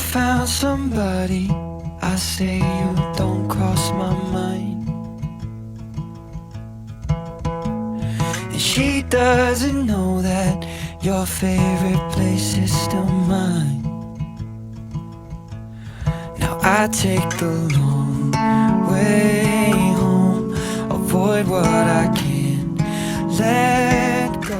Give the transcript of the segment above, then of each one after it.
found somebody, I say you don't cross my mind. And she doesn't know that your favorite place is still mine. Now I take the long way home, avoid what I can't let go.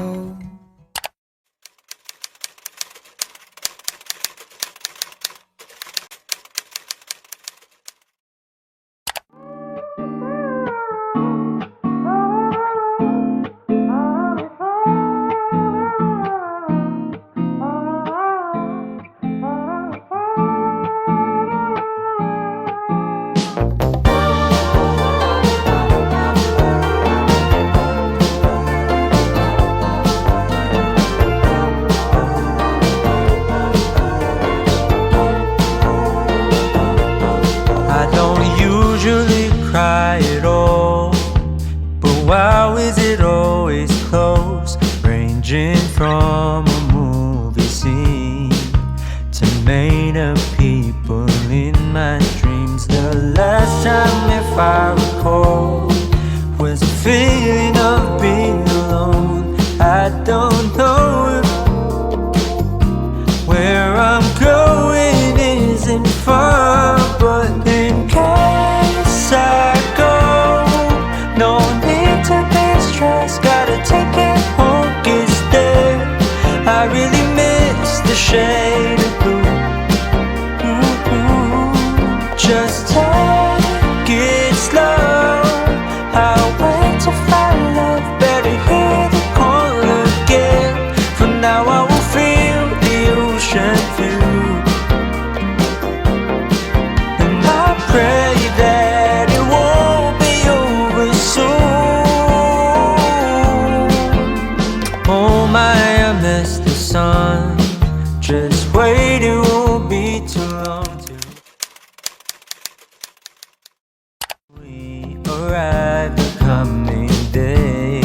Cry at all, but why is it always close? Ranging from a movie scene to made up people in my dreams. The last time, if I recall, was a feeling of being alone. I don't know if where I'm going isn't far, but in case I go, no need to be stressed. Gotta take it home, it's there. I really miss the shade of blue. Just take it slow. I'll wait to find love. Better hear the call again. For now I will feel the ocean view, and I pray that it won't be over soon. Oh my, I miss the sun. Just wait, it won't be too long till we arrive the coming day.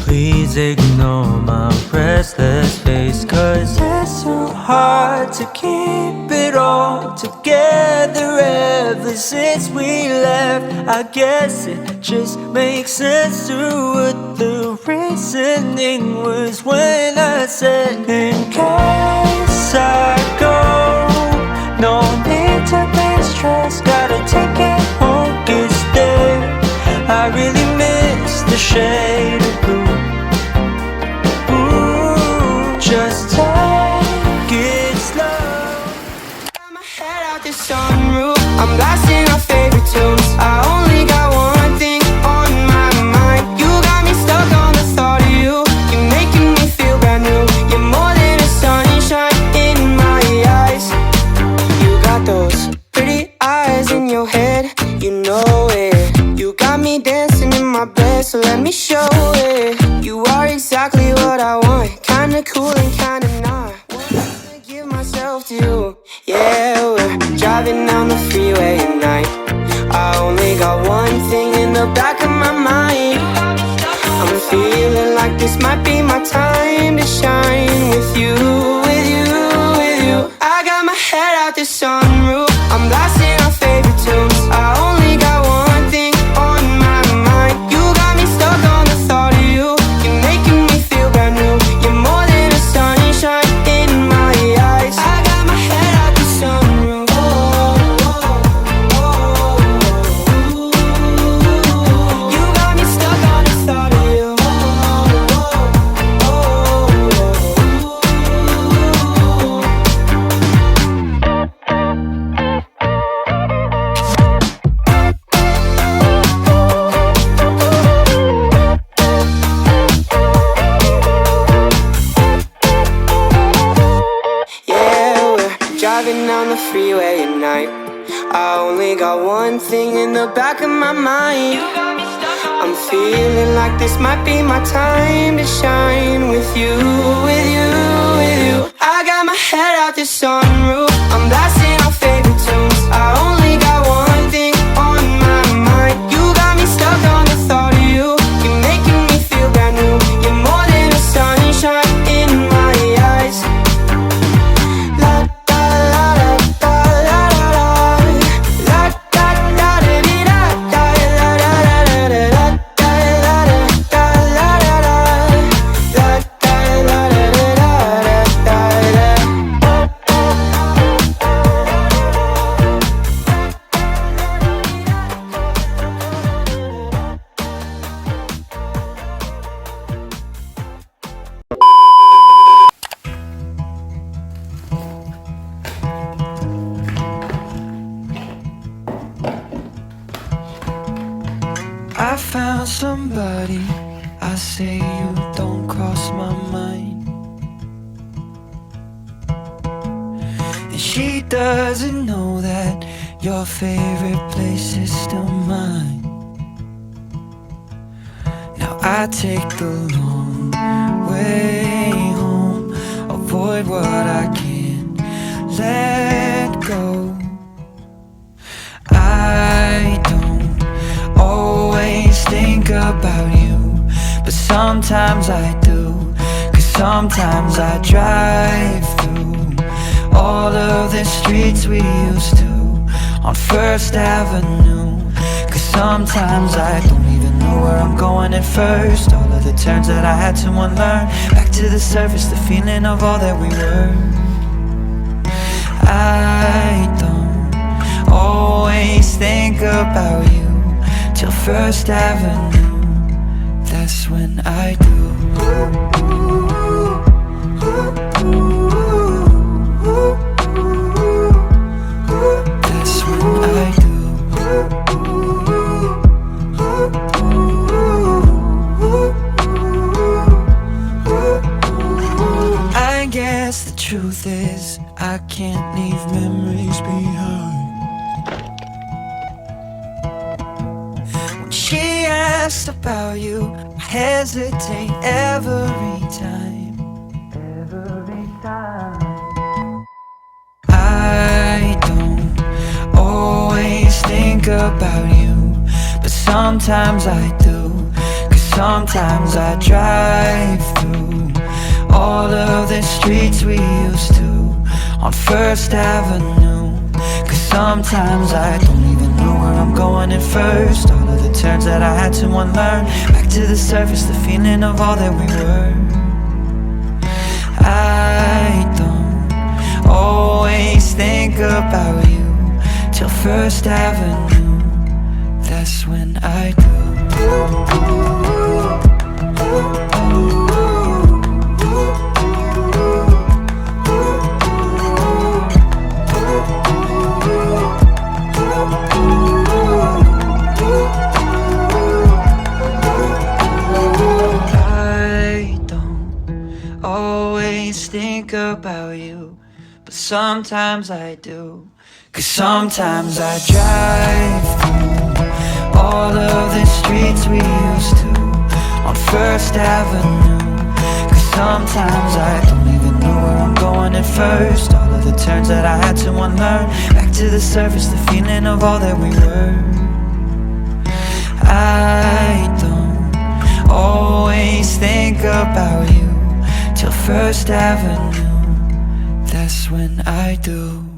Please ignore my restless face, 'cause it's so hard to keep it all together ever since we left. I guess it just makes sense to what the reasoning was when I said, in case I go, no need to be stressed. Gotta take it home, it's there. I really miss the shade of blue. Just take it slow. Got my head out the sunroof, I'm blasting our favorite tunes. I only got one thing on my mind. You got me stuck on the thought of you. You're making me feel brand new. You're more than a sunshine in my eyes. You got those pretty eyes in your head, you know it. You got me dancing in my bed, so let me show it. You are exactly what I want, kinda cool and kinda not. Wanna give myself to you. Yeah, we're driving down the freeway at night. I only got one thing in the back of my mind. I'm feeling like this might be my time to shine with you, with you, with you. I got my head out the sunroof, I'm blasting our favorite tunes. I only got one thing on my mind. You got me stuck on the thought of you. You're making me feel brand new. You're more than a sunshine in my eyes. I got my head out the sunroof. You got me stuck on the thought of you. Yeah, we're driving down the freeway at night. I only got one thing in the back of my mind. I'm feeling like this might be my time to shine with you, with you, with you. I got my head out the sunroof, I'm blasting our favorite tunes. I only got one thing on my mind. You got me stuck on the thought of you. You're making me feel brand new. You're more than a sunshine in my eyes. La la la la somebody, I say you don't cross my mind. And she doesn't know that your favorite place is still mine. Now I take the long way home, avoid what I can't let go. I don't always think about you, but sometimes I do. 'Cause sometimes I drive through all of the streets we used to on First Avenue. 'Cause sometimes I don't even know where I'm going at first. All of the turns that I had to unlearn, back to the surface, the feeling of all that we were. I don't always think about you till First Avenue, that's when I do. That's when I do. I guess the truth is I can't leave memories behind. When she asks about you, I hesitate every time. Every time. I don't always think about you, but sometimes I do. 'Cause sometimes I drive through all of the streets we used to on First Avenue. 'Cause sometimes I don't even know where I'm going at first. All of the turns that I had to unlearn, back to the surface, the feeling of all that we were. I don't always think about you till First Avenue, that's when I do. Think about you, but sometimes I do. 'Cause sometimes I drive through all of the streets we used to on First Avenue. 'Cause sometimes I don't even know where I'm going at first. All of the turns that I had to unlearn, back to the surface, the feeling of all that we were. I don't always think about you till First Avenue, that's when I do.